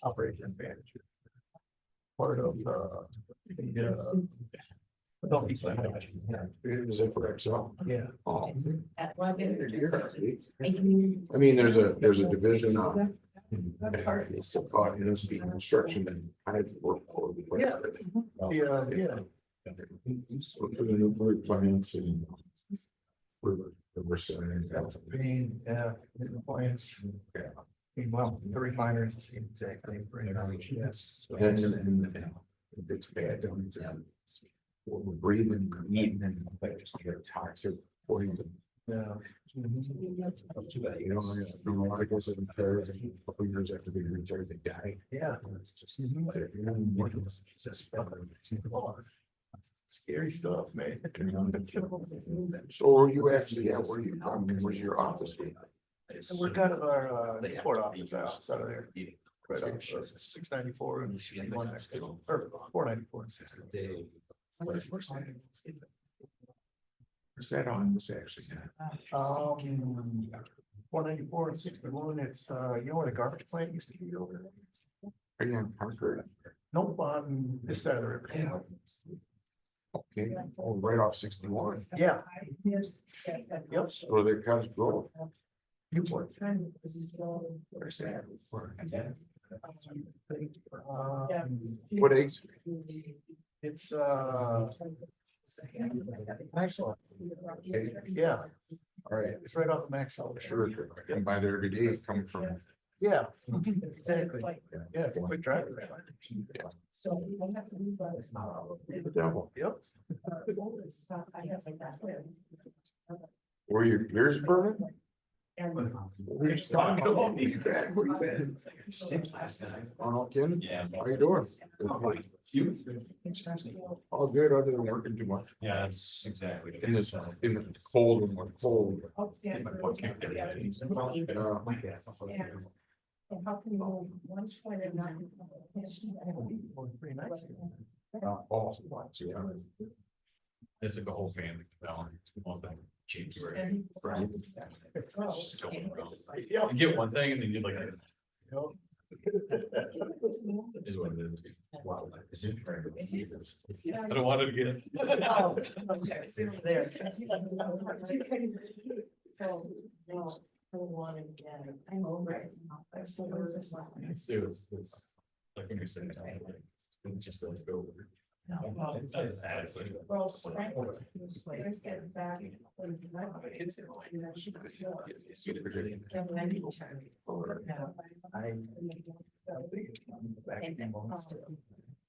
Operation manager. Part of the adult use language. Is it for Excel? Yeah. Oh. I I mean, there's a division on. It's taught in speed construction and I work for. Yeah. Yeah. So for the nuclear plants and. We're saying That's a pain, yeah, plants. Well, the refineries, the same exact thing. Yes. and it's bad. Don't we're breathing, eating, and just get toxic poison. Yeah. Too bad. You know, articles of impairs a couple years after they retire, they die. Yeah. It's just. Scary stuff, man. So you actually, yeah, where's your office? And we're kind of our court office outside of there. Right off 694 and 61 next to, or 494 and 60. Where's that on this actually? 494 and 61, it's you know where the garbage plant used to be over there? Are you on Concord? Nope, on this side of the river. Okay, oh, right off 61. Yeah. Yep. So they're kind of grow. Newport. Where's that? Um, What age? It's Maxwell. Yeah, All right, it's right off of Maxwell. sure, I come by there every day, come from. Yeah, exactly. Yeah, it's a quick drive. The devil. Yep. Were your ears burning? We're just talking about me. Where you been? Oh, Ken? Yeah. How you doing? All good, other than working too much. Yeah, that's exactly. In this, in the cold and the cold. And how can you one point and not? Pretty nice. Oh, yeah. It's like a whole family. All that change. And- Right. Just going around. Yeah. You get one thing and then you like. Is what it is. Wow. I don't want it again. Oh, okay, so there. So, no, I don't want to get it. I'm over it. I still don't understand. It was this. Like when you said. It's just like go. That's sad, so- Well, let's get back.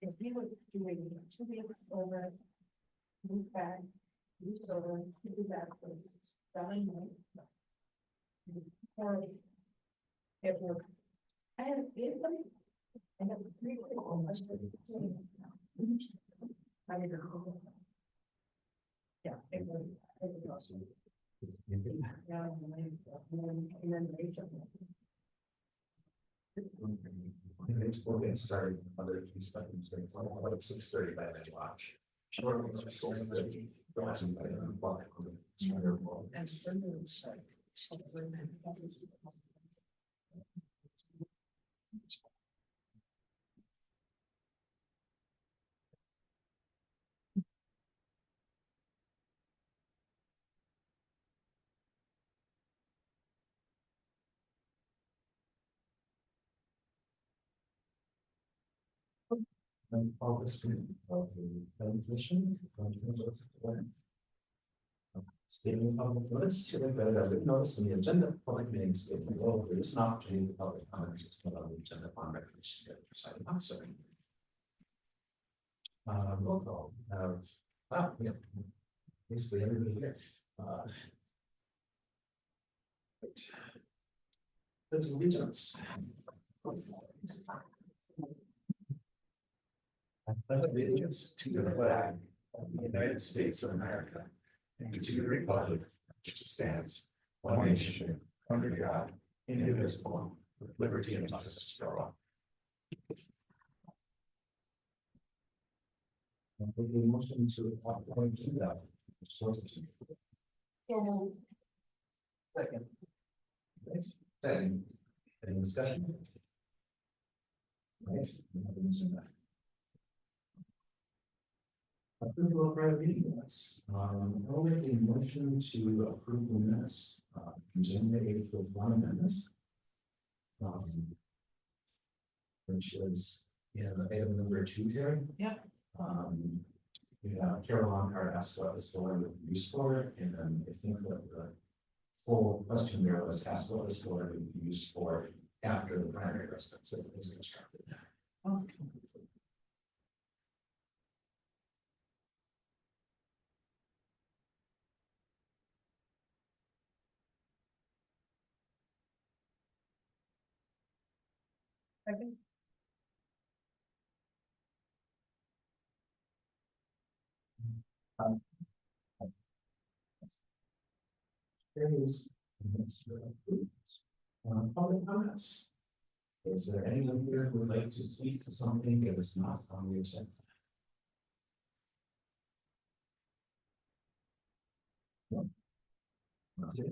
If he was doing 2 weeks over, move back, move over, do that for 7 months. Or it worked. I had it. I have 3 almost. I didn't know. Yeah, it was awesome. Yeah, and then they jumped. We'll get started. Other few seconds, about 6:30 by that watch. Sure. And all this of the planning commission. Statement of notice, notice in the agenda, public meeting statement, well, there is an opportunity for public comments, it's not on the agenda upon recognition of the presiding officer. Roll call, yeah. Basically everybody here. There's allegiance. Allegiance to the flag of the United States of America and to the republic which stands one nation under God, indivisible, with liberty and justice for all. Motion to appoint that. Second. Second. Any discussion? Right. Approval of our meeting minutes. I'll make a motion to approve the minutes, from January 8th with one amendment. Which is in item number 2, Terry. Yeah. We have Carol Lockhart asked what the store would be used for, and then I think that the full question there was asked what the store would be used for after the primary residence is constructed. Okay. Second. There is public comments. Is there anyone here who would like to speak to something that is not on the agenda? No. Not yet.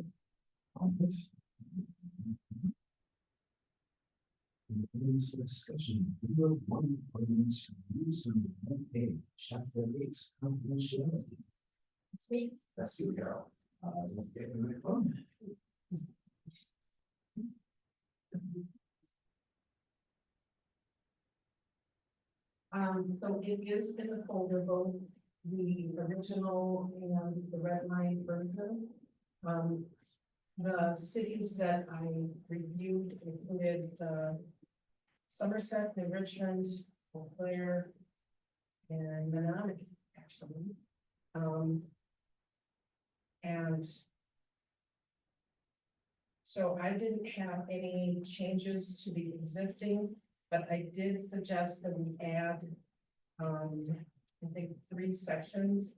Meetings for discussion, we will one ordinance use in one page, chapter 8, confidentiality. It's me. That's you, Carol. Don't get me wrong. So it is in the folder, both the original and the red line version. The cities that I reviewed included, Somerset, New Richmond, Eau Claire, and Menominee, actually. And so I didn't have any changes to the existing, but I did suggest that we add, I think 3 sections.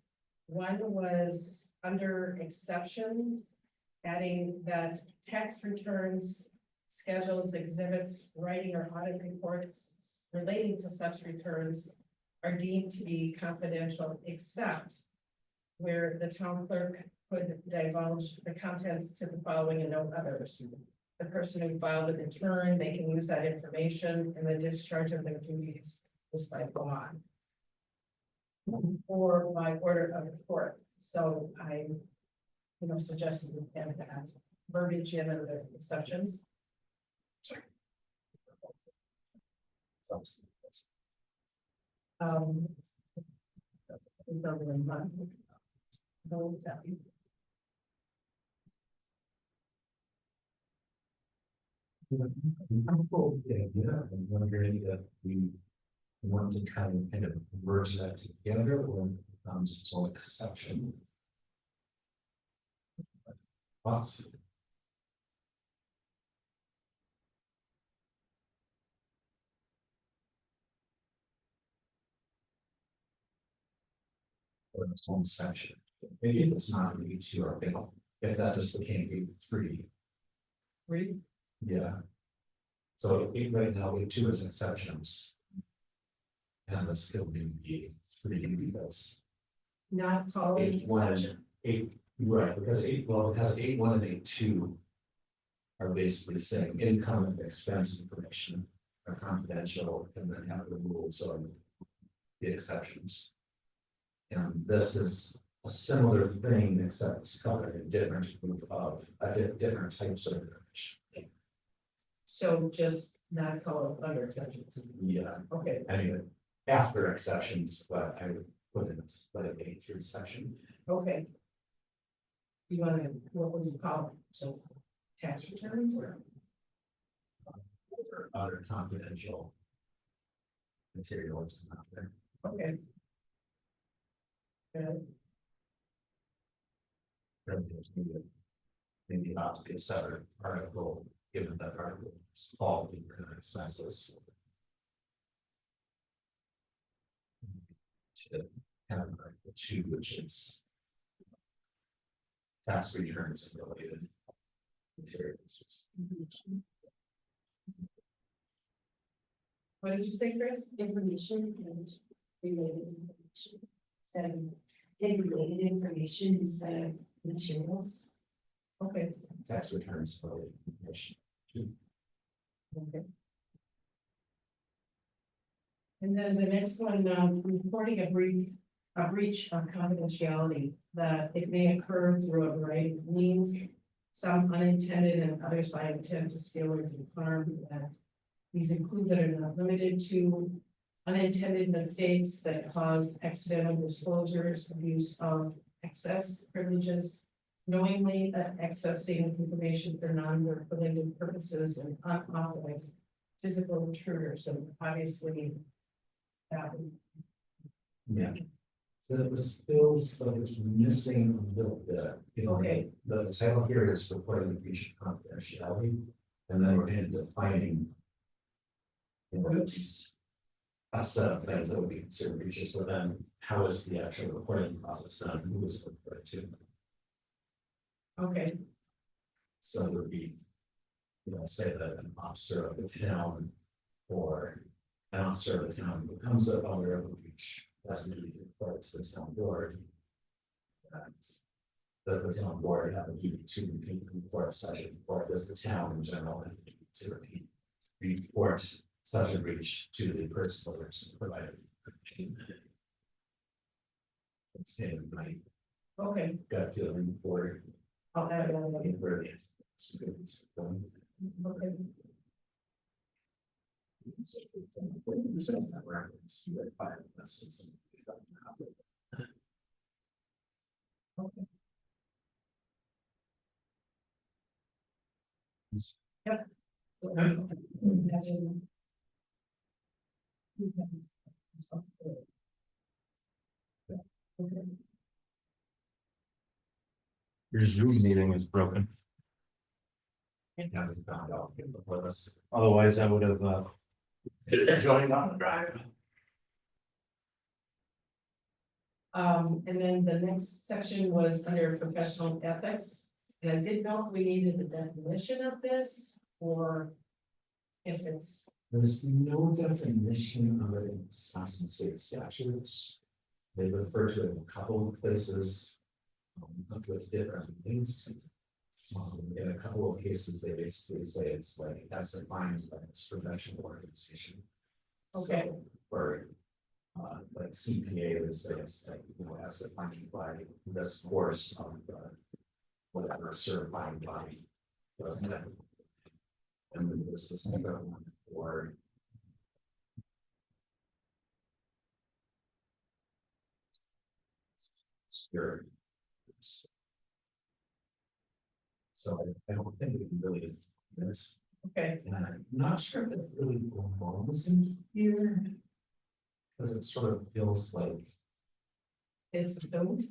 One was under exceptions, adding that tax returns, schedules, exhibits, writing or audit reports relating to such returns are deemed to be confidential, except where the town clerk could divulge the contents to the following and no others. The person who filed a return, they can use that information in the discharge of their duties just by law. Or by order of the court. So I, suggested we add that verbiage in under the exceptions. I'm cool with the idea. I'm wondering if we want to try and kind of merge that together or becomes its own exception. Thoughts? Or its own section. Maybe if it's not going to be 2 or if that just became 3. 3. Yeah. So right now, we 2 as exceptions. And that's still being be 3 because Not calling 8.1 exception. and 8, right, because 8, well, it has 8.1 and 8.2 are basically saying income and expense information are confidential and then have the rules of the exceptions. And this is a similar thing, except it's covered a different group of different types of information. So just not call it under exceptions. Yeah, Okay. I mean, after exceptions, but I would put in this, let it be 3 section. Okay. You want to, what would you call it? Just tax returns or? Or other confidential material that's not there. Okay. Good. Maybe not to be a separate article, given that article is all the expenses. To have article 2, which is tax returns and related materials. What did you say, Chris? Information and related information. Instead of related information instead of materials. Okay. Tax returns related information. Okay. And then the next one, reporting a breach of confidentiality, that it may occur through a variety of means. Some unintended and others by intent to steal or do harm. That these include but are not limited to unintended mistakes that cause accidental disclosures, abuse of excess privileges, knowingly accessing information for non-related purposes, and unauthorized physical intruders. So obviously, Yeah. So the skills that is missing a little bit. You know, Okay. The title here is reporting the breach of confidentiality, and then we're kind of defining. You know, just a set of things that would be considered breaches, but then how is the actual reporting process done? Who is reported to? okay, So it would be, you know, say that an officer of the town or an officer of the town becomes a owner of a breach, that's going to be reported to the town board. And does the town board have a duty to report such a report? Does the town in general have a duty to report such a breach to the person or provider? It's in my okay. gut feeling for I'll add that in. where the. Okay. Okay. Yep. Okay. Your Zoom meeting is broken. Hasn't found out before this. Otherwise, I would have joined on the drive. And then the next section was under professional ethics, and I didn't know if we needed a definition of this, or if it's, There's no definition of it in Wisconsin state statutes. They refer to it in a couple of places. With different things. In a couple of cases, they basically say it's like, as defined by this professional organization. okay, So, for like CPA, they say it's like, you know, as defined by this course of whatever certifying body. Doesn't it? And then there's the second one for. Spirit. So I don't think we can really. This. okay, And I'm not sure if it really belongs in here. Because it sort of feels like it's assumed,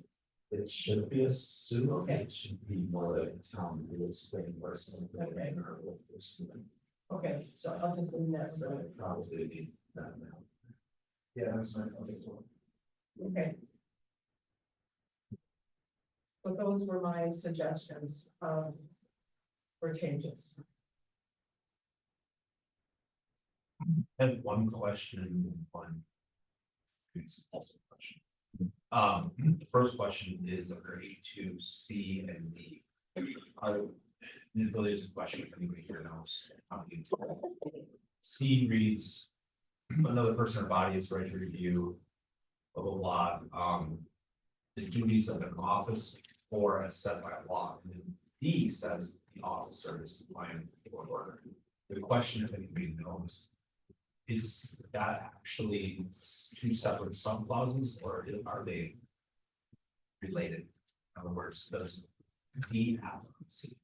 it should be a suit, Okay. it should be more like a town rules thing or something. Okay. Or something. okay, so I'll just leave that, So I probably need that now. Yeah, that's my thought as well. okay. So those were my suggestions, for changes. I have one question and one. It's also a question. The first question is under A2C and D. The ability is a question if anybody here knows. C reads, another person or body is right to review. Blah, blah, blah, the duties of an office or as set by law. And then D says the officer is compliant with the court order. The question, if anybody knows, is that actually two separate sub clauses or are they related? In other words, does D have C?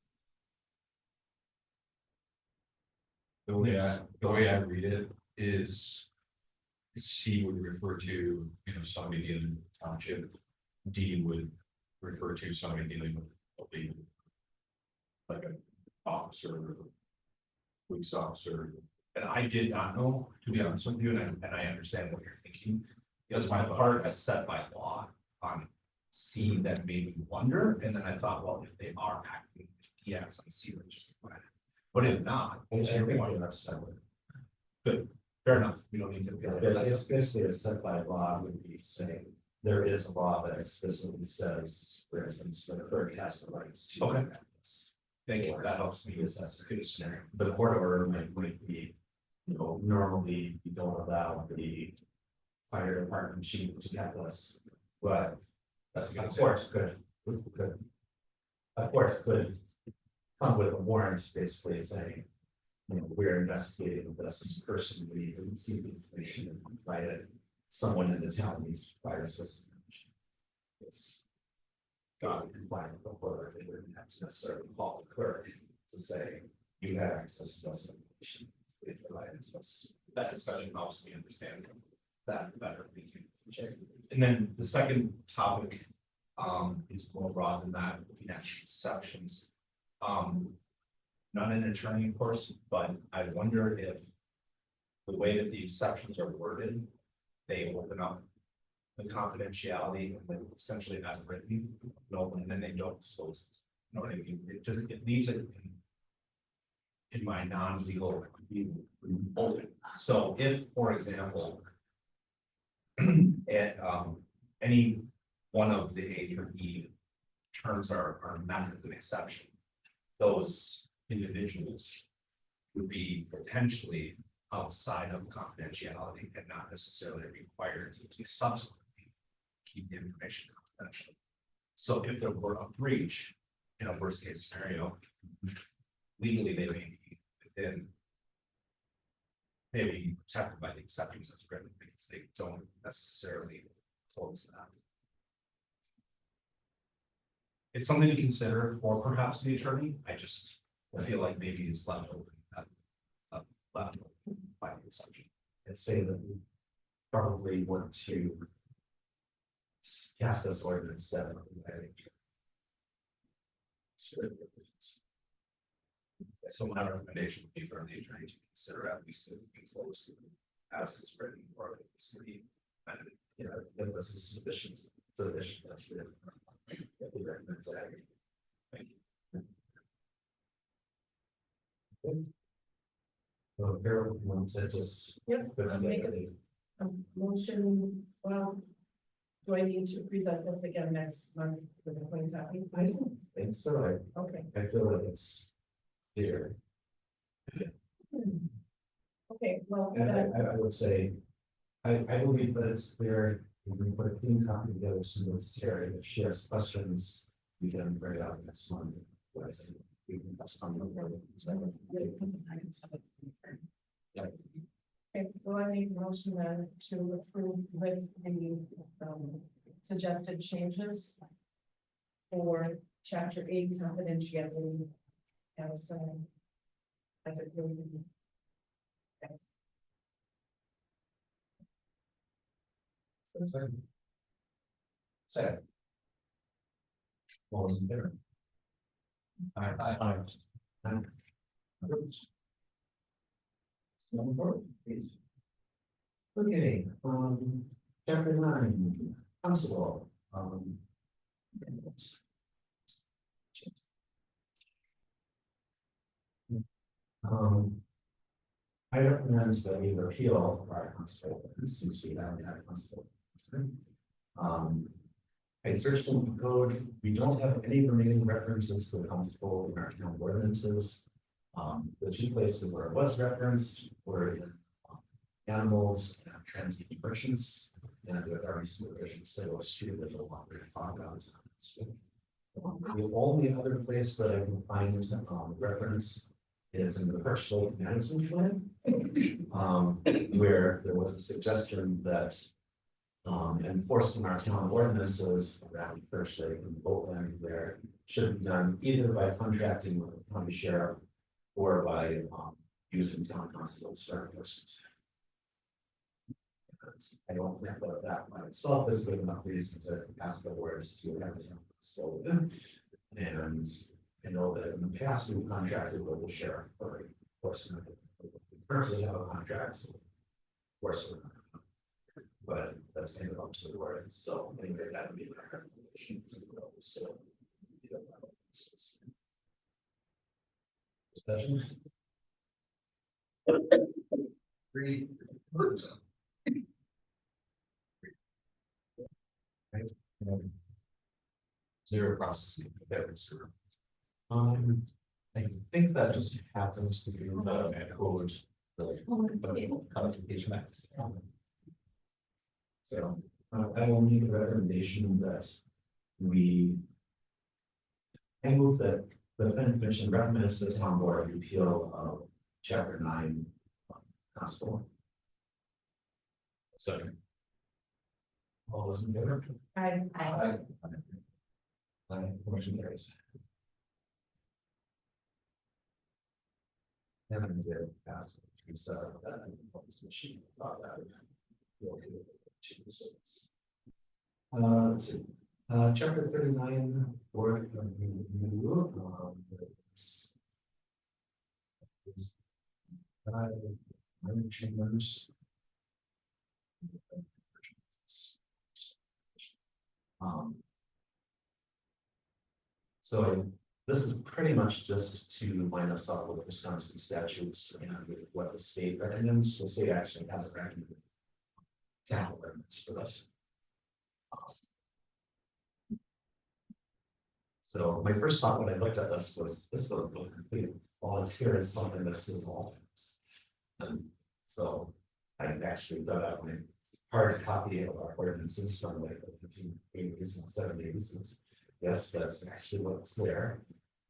The way I read it is C would refer to, you know, somebody dealing with the township. D would refer to somebody dealing with a legal. Like an officer, or police officer. And I did not know, to be honest with you, and I understand what you're thinking. Because my part as set by law on C that made me wonder, and then I thought, well, if they are acting, if he acts on C, then just apply it. But if not, I to think your we point, are separate. good, fair enough, we don't need to. Yeah, it's basically a set by law would be saying, there is a law that explicitly says, for instance, the clerk has the rights to. Okay. this. Thank you, that helps me assess the good scenario. The court order might be normally you don't allow the fire department chief to have this, but that's a good court could. A court could come with a warrant basically saying, we're investigating this person, we didn't see the information and provided someone in the town needs fire system. It's got compliant with the court, they wouldn't have to necessarily call the clerk to say, you have access to this information. They provided to us. That discussion helps me understand that better. And then the second topic is more broad than that, looking at exceptions. Not an attorney, of course, but I wonder if the way that the exceptions are worded, they open up the confidentiality and then essentially as written, and then they don't disclose it. You know what I mean? It leaves it in my non-legal view open. So if, for example, any one of the A through E terms are meant as an exception, those individuals would be potentially outside of confidentiality and not necessarily required to subsequently keep the information confidential. So if there were a breach in a worst case scenario, legally they may be within, they may be protected by the exceptions as written because they don't necessarily close that. It's something to consider for perhaps the attorney. I feel like maybe it's left open, left open by the exception. And say that we probably want to cast this ordinance definitely. I think. So my recommendation would be for the attorney to consider at least if it's closed as it's written, or if it's to be amended. If this is sufficient, that's good. Thank you. So Harold wants to just. Yep, make a motion, well, do I need to present this again next month for the clean copy? I don't think so. Okay, I feel like it's clear. okay, well, And I would say, I believe that it's clear. We can put a clean copy together, so it's Terry, if she has questions, we can bring it out next month. We can pass on the board. okay, well, I make a motion then to approve with the suggested changes for chapter 8 confidentiality as it really as Second. All those in favor? Aye. Number 4, please. Okay, chapter 9, constable. I recommend that we repeal our constable, since we have that constable. I searched in the code, we don't have any remaining references to the constable in our town ordinances. The 2 places where it was referenced were in animals and transient merchants, and with our recent revisions to those 2 that no longer talk about. The only other place that I can find reference is in the Perch Lake Management Plan, where there was a suggestion that enforcing our town ordinances around Perch Lake and boatland there should be done either by contracting with the county sheriff or by using town constables for enforcement. I don't think that by itself is good enough reason to ask the boards to have the town constable. And I know that in the past we contracted with the sheriff for enforcement. We currently have a contract for enforcement, but that's kind of up to the board. So anyway, that would be my recommendation to the board. So discussion. 3. Right. 0 processing. That was 0. I think that just happens to be the code the codification act. So, I will make a recommendation that we. I move that the planning commission recommends to the town board repeal of chapter 9. Constable. Second. All those in favor? I, Aye. Motion carries. And I'm going to pass. This machine. Let's see. Chapter 39, board review. Minor chambers. So this is pretty much just to line us up with Wisconsin statutes and with what the state recommends. The state actually hasn't recommended town ordinance for this. So my first thought when I looked at this was this is a complete, all this here is something that's involved. And so I actually dug out my hard copy of our ordinances from like the 1980s and 70s. And yes, that's actually what's there.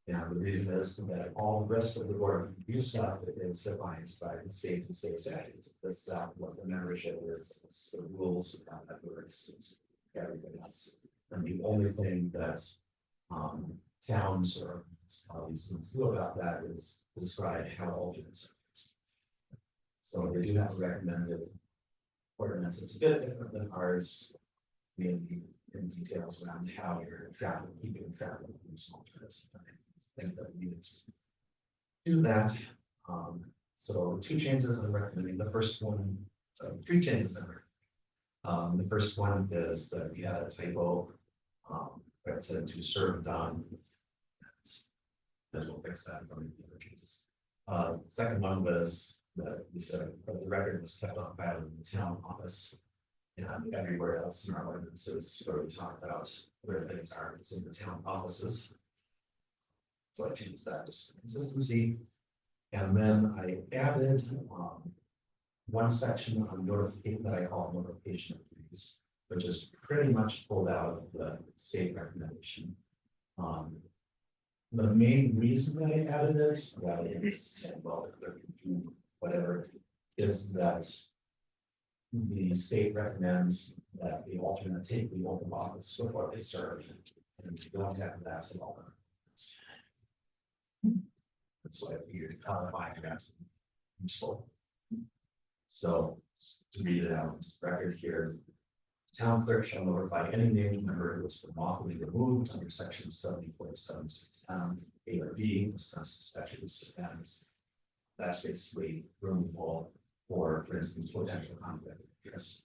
And the reason is that all the rest of the board of review stuff is defined by the states and state statutes. This stuff, what the membership is, it's the rules of how that works, it's everything else. And the only thing that towns or municipalities need to do about that is describe how alternates. So they do have a recommended ordinance. It's a bit different than ours. Maybe in details around how you're traveling, keeping travel from small alternates. I think that we need to do that. So 2 changes I'm recommending. The first one, so 3 changes I'm recommending. The first one is that we had a typo. That said to serve done. As we'll fix that from the other changes. Second one was that we said that the record was kept on file in the town office. And everywhere else in our ordinances where we talk about where things are, it's in the town offices. So I changed that just for consistency. And then I added one section on notification that I call notification of duties, which is pretty much pulled out of the state recommendation. The main reason that I added this, rather than just saying, well, the clerk can do whatever, is that the state recommends that the alternate take the oath of office before they serve, and you don't have that at all. It's like you're codifying that useful. So to read it out, record here. Town clerk shall notify any named member who has been lawfully removed under section 70.76 A or B, Wisconsin statutes, and that's basically removal for instance, potential conflict of interest.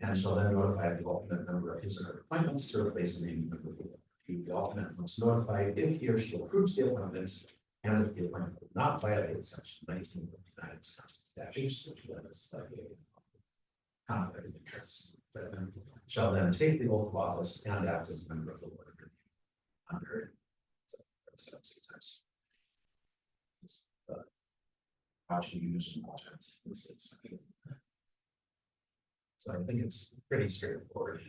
And shall then notify the alternate member of his or her appointments to replace a named member. The alternate must notify if he or she approves the appointment, and if the appointment will not violate section 1959 Wisconsin statutes, which was like a conflict of interest, shall then take the oath of office and act as a member of the board of review under how to use an alternate. So I think it's pretty straightforward.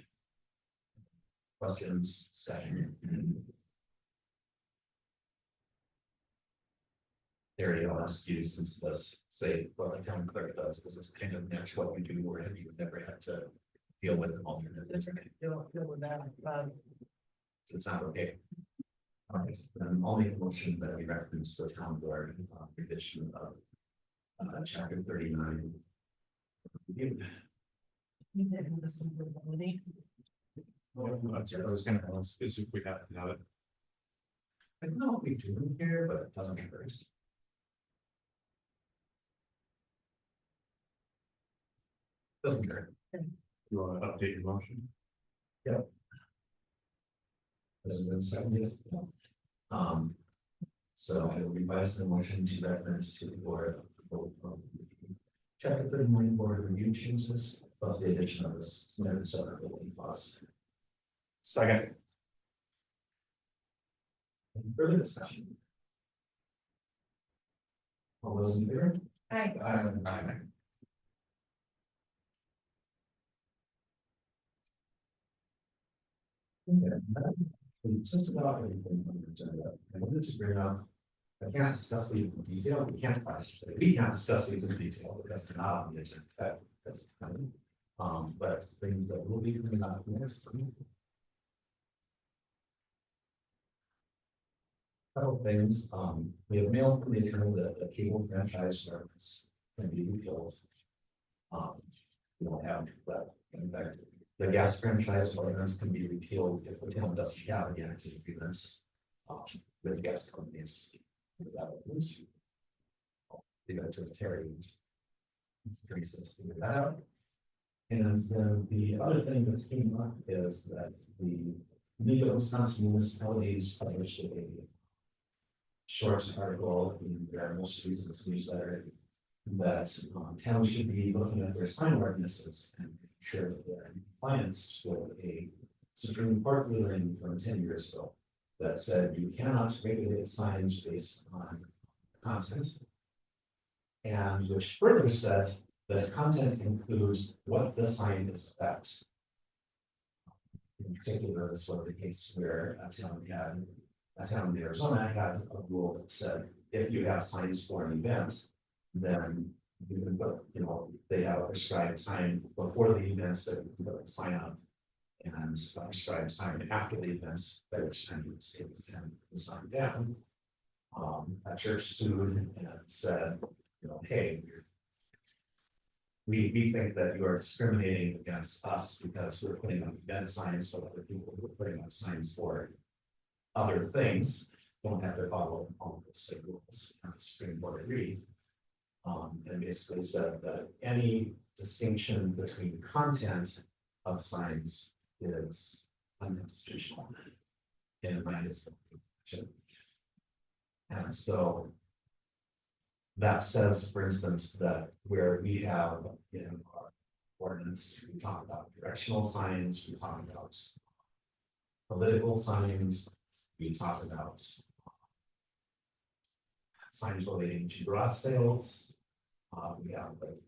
Questions, discussion. Terry, I'll ask you, since let's say what the town clerk does this kind of match what you do, or have you never had to deal with an alternate? Deal with that. So it's not okay. All right, then I'll make a motion that we recommend to the town board revision of chapter 39. I was gonna ask, is if we have to have it. I don't know what we do here, but it doesn't hurt. Doesn't hurt. You want to update your motion? Doesn't been seconded. So I will revise the motion to recommend to the board. Chapter 39 board review changes, plus the addition of this standard severability clause. Second. Any further discussion? All those in favor? Aye. Aye. Just about everything on the agenda, I wanted to bring up. I can't discuss these in detail, we can't discuss these in detail because they're not on the agenda, that's coming. But things that will be coming up next. Couple things, we have mail from the attorney that the cable franchise service can be repealed. We don't have that, in fact, the gas franchise ordinance can be repealed if the town doesn't have any active agreements. With gas companies. Without a loose. Leave it to the Terry. Pretty simple to figure that out. And then the other thing that came up is that the League of Wisconsin Municipalities published a short article in their most recent newsletter that towns should be looking at their sign ordinances and making sure that they're in compliance with a Supreme Court ruling from 10 years ago that said you cannot regulate signs based on content. And which further said that content includes what the sign is about. In particular, this was the case where a town in Arizona had a rule that said if you have signs for an event, then you can put, they have a prescribed time before the event that you can put the sign up. And prescribed time after the event, by which time you was able to send the sign down. A church sued and said, hey, we think that you are discriminating against us because we're putting up event signs for other people who are putting up signs for other things, don't have to follow all the same rules. And the Supreme Court agreed. And basically said that any distinction between content of signs is unconstitutional in my discussion. And so that says, for instance, that where we have in our ordinance, we talk about directional signs, we talk about political signs, we talk about signs relating to garage sales. We have like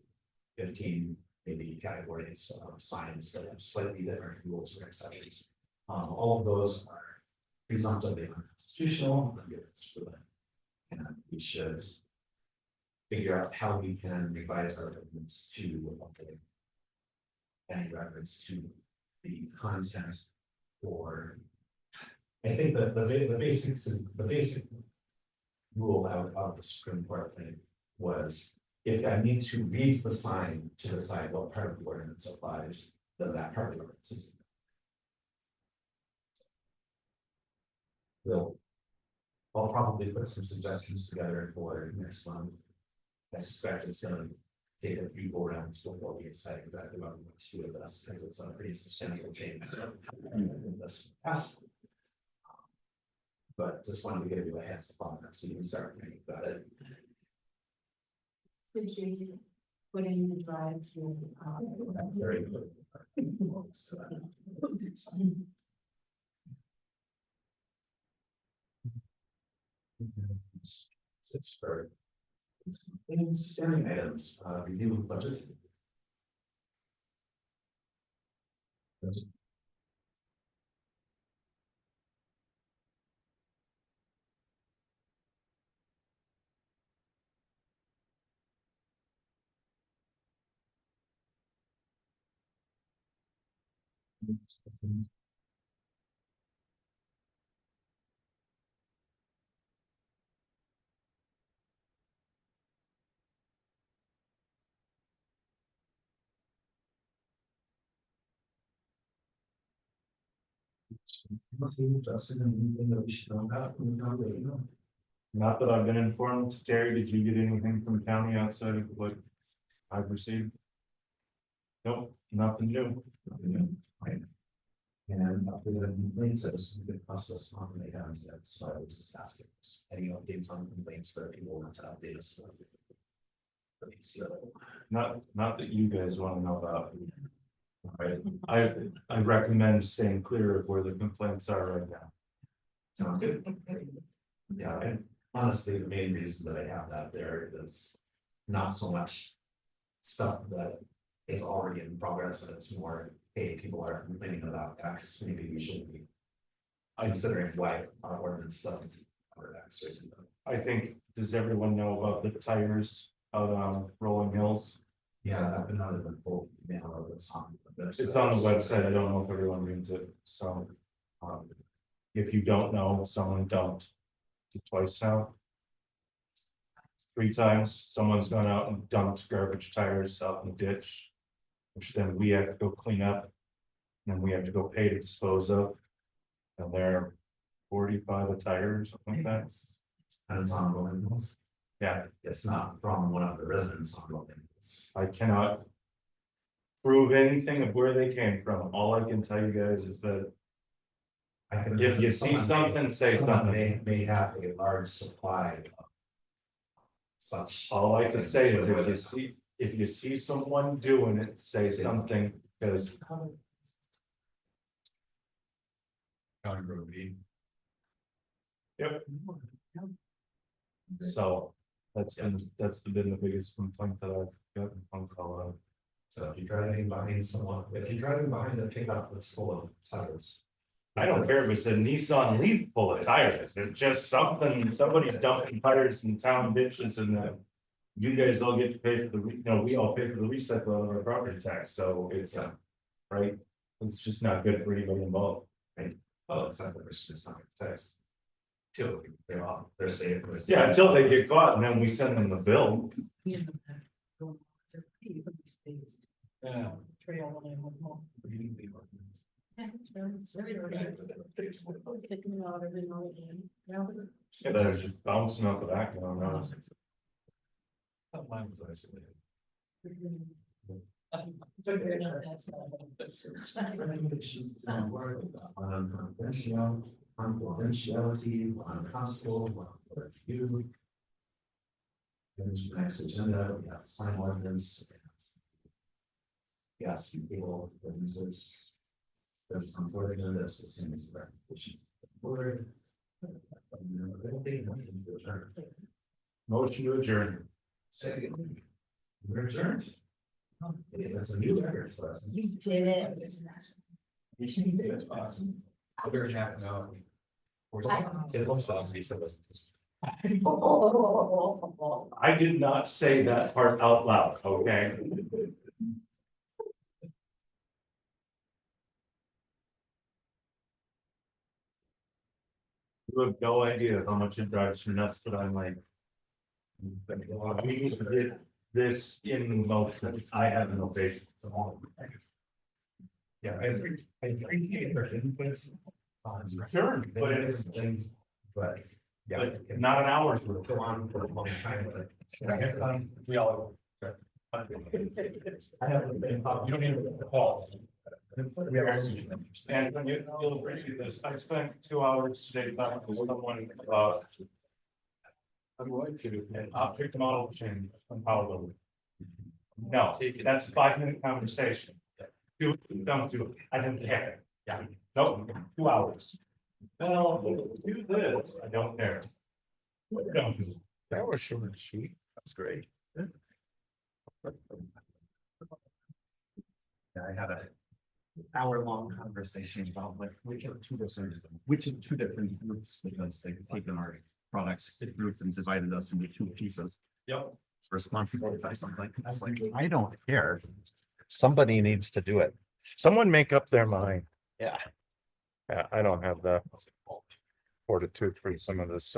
15 maybe categories of signs that have slightly different rules or exceptions. All of those are presumptively unconstitutional, and we should figure out how we can revise our ordinance to update any reference to the content. Or I think that the basic rule out of the Supreme Court thing was, if I need to read the sign to decide what part of the ordinance applies, then that part of the ordinance is. I'll probably put some suggestions together for next month. I suspect it's going to take a few go rounds before we decide exactly what we want to do with this, because it's a pretty substantial change. In this past. But just wanted to give you a heads up on that, so you can start thinking about it. Did you put in the drive to? Very good. Six for things, staring items, review of budget. Not that I've been informed. Terry, did you get anything from county outside of what I've received? Nope, nothing new. And after the complaints, it was a good process on the hand, so I would just ask if there's any updates on complaints that people want to update us. Not that you guys want to know about. I recommend staying clear of where the complaints are right now. Sounds good. Yeah, honestly, the main reason that I have that there is not so much stuff that is already in progress, and it's more, hey, people are complaining about X, maybe we should be considering why our ordinance doesn't cover X or something. I think, does everyone know about the tires out on Rolling Hills? Yeah, I've been out of the full mail of this on. It's on the website, I don't know if everyone reads it, so. If you don't know, someone dumped it twice now. 3 times, someone's gone out and dumped garbage tires out in the ditch. Which then we have to go clean up. And then we have to go pay to dispose of. And they're 45 a tire or something like that. And it's on Rolling Hills. Yeah, It's not from one of the residents on Rolling Hills. I cannot. Prove anything of where they came from, all I can tell you guys is that I can if you imagine see someone something, say someone something. may have a large supply of such. All I can say is if you see someone doing it, say something, because County Road B. Yep. So that's been the biggest complaint that I've gotten phone call on. So if you're driving behind someone, if you're driving behind a pickup that's full of tires. I don't care if it's a Nissan Leaf full of tires, it's just somebody's dumping tires in town ditches and you guys all get to pay for we all pay for the recycle out of our property tax, so it's right? It's just not good for anybody involved. Oh, exactly, it's just not text. Till they're safe. Yeah, until they get caught and then we send them the bill. Yeah. Trail and home. Yeah, that was just bouncing out the back, I don't know. Mine was isolated. Confidentiality, on constable, review. Next agenda, we have sign ordinance. Yes, people, witnesses. There's some further agenda, that's the same as the recognition. Word. Motion to adjourn. Second. We're adjourned. That's a new record for us. You did it. Other half an hour. It looks like we said this. I did not say that part out loud, okay? You have no idea how much it drives you nuts that I'm like. We need to get this in motion. I have no patience. Yeah, I appreciate their inputs. Sure, but it's things, but. Yeah, But not an hour's worth. go on for a long time, but. We all. I haven't been, you don't even call. And when you'll appreciate this, I spent 2 hours today talking to someone about. I'm going to an object model change from Palo. No, that's a 5-minute conversation. Don't do it, I don't care. Yeah, no, 2 hours. Well, do this, I don't care. Don't do it. That was short and sweet. That's great. Yeah, I had a hour-long conversation about like which of two different groups, because they've taken our products group and divided us into 2 pieces. Yep. It's responsible for something. It's like, I don't care. Somebody needs to do it. Someone make up their mind. Yeah. Yeah, I don't have the fortitude for some of this